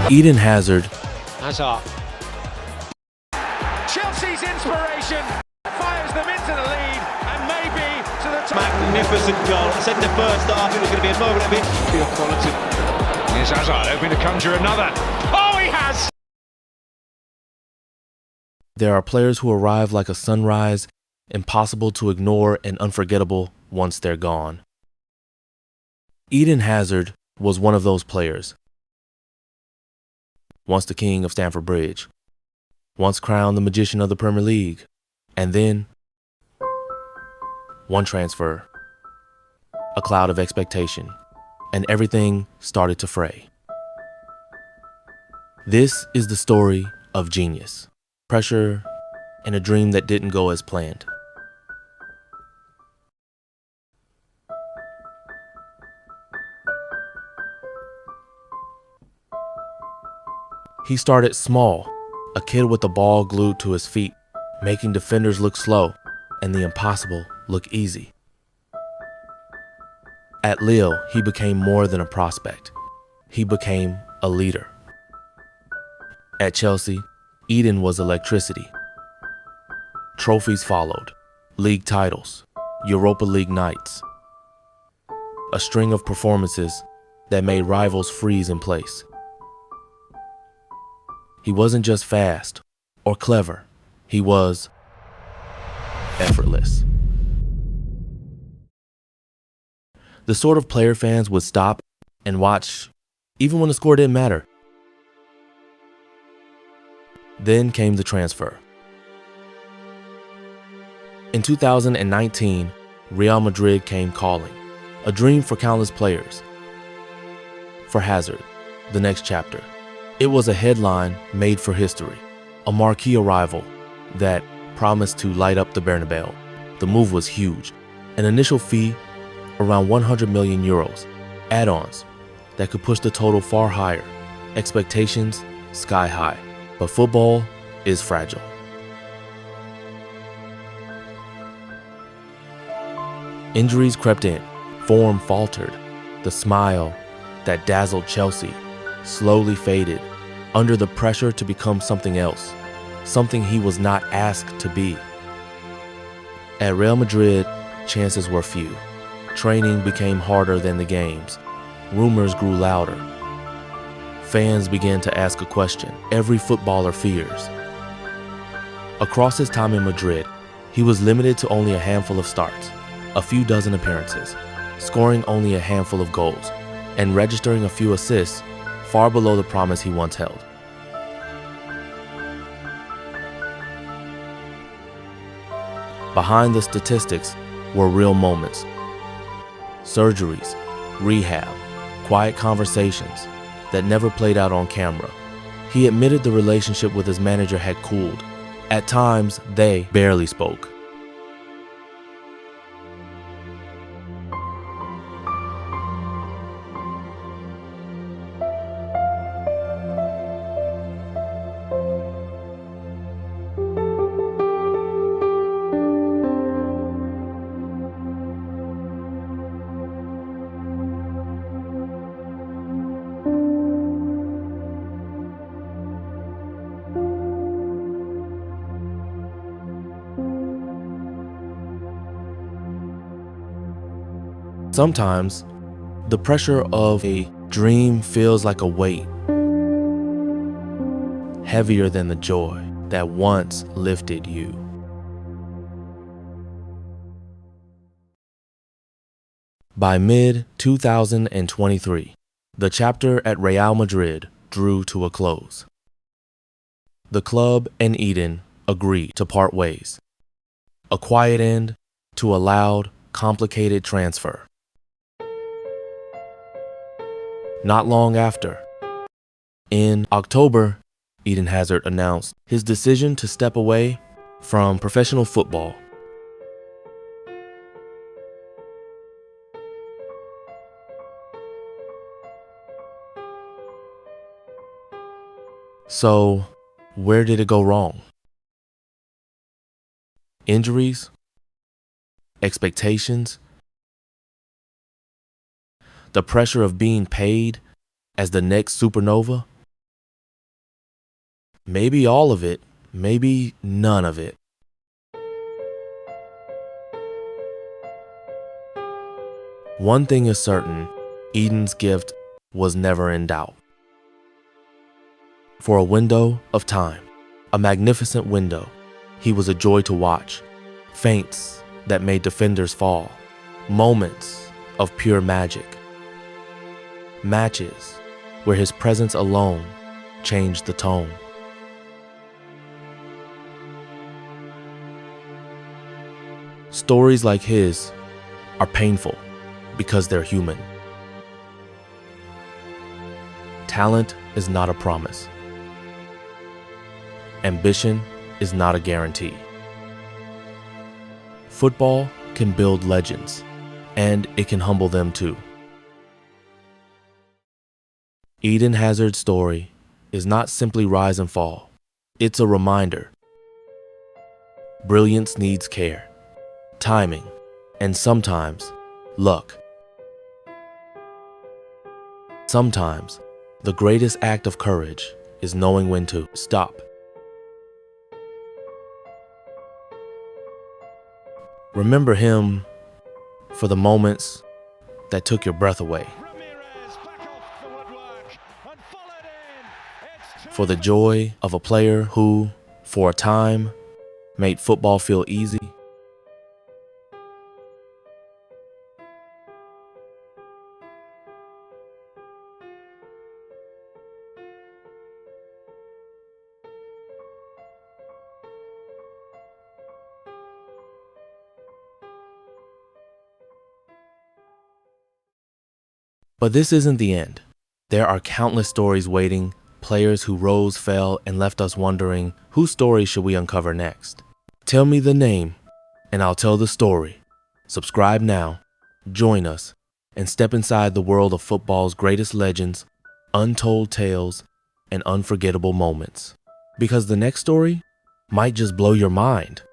Eden Hazard Hazard. Chelsea's inspiration fires them into the lead and maybe to the top. Magnificent goal. I said in the first half it was going to be a moment of Feel quality. Here's Hazard hoping to conjure another. Oh, he has! There are players who arrive like a sunrise, impossible to ignore and unforgettable once they're gone. Eden Hazard was one of those players. Once the king of Stamford Bridge, once crowned the magician of the Premier League, and then one transfer, a cloud of expectation, and everything started to fray. This is the story of genius, pressure, and a dream that didn't go as planned. He started small, a kid with the ball glued to his feet, making defenders look slow and the impossible look easy. At Lille, he became more than a prospect. He became a leader. At Chelsea, Eden was electricity. Trophies followed, league titles, Europa League nights, a string of performances that made rivals freeze in place. He wasn't just fast or clever, he was effortless. The sort of player fans would stop and watch even when the score didn't matter. Then came the transfer. In 2019, Real Madrid came calling, a dream for countless players. For Hazard, the next chapter. It was a headline made for history, a marquee arrival that promised to light up the Bernabeu. The move was huge, an initial fee around 100 million euros, add-ons that could push the total far higher, expectations sky high. But football is fragile. Injuries crept in, form faltered, the smile that dazzled Chelsea slowly faded under the pressure to become something else, something he was not asked to be. At Real Madrid, chances were few. Training became harder than the games. Rumors grew louder. Fans began to ask a question every footballer fears. Across his time in Madrid, he was limited to only a handful of starts, a few dozen appearances, scoring only a handful of goals, and registering a few assists far below the promise he once held. Behind the statistics were real moments. Surgeries, rehab, quiet conversations that never played out on camera. He admitted the relationship with his manager had cooled. At times, they barely spoke. Sometimes, the pressure of a dream feels like a weight, heavier than the joy that once lifted you. By mid-2023, the chapter at Real Madrid drew to a close. The club and Eden agreed to part ways. A quiet end to a loud, complicated transfer. Not long after, in October, Eden Hazard announced his decision to step away from professional football. So, where did it go wrong? Injuries? Expectations? The pressure of being paid as the next supernova? Maybe all of it, maybe none of it. One thing is certain, Eden's gift was never in doubt. For a window of time, a magnificent window, he was a joy to watch. Feints that made defenders fall, moments of pure magic, matches where his presence alone changed the tone. Stories like his are painful because they're human. Talent is not a promise. Ambition is not a guarantee. Football can build legends, and it can humble them too. Eden Hazard's story is not simply rise and fall. It's a reminder. Brilliance needs care, timing, and sometimes luck. Sometimes the greatest act of courage is knowing when to stop. Remember him for the moments that took your breath away, for the joy of a player who, for a time, made football feel easy. But this isn't the end. There are countless stories waiting, players who rose, fell, and left us wondering, whose story should we uncover next? Tell me the name, and I'll tell the story. Subscribe now, join us, and step inside the world of football's greatest legends, untold tales, and unforgettable moments. Because the next story might just blow your mind.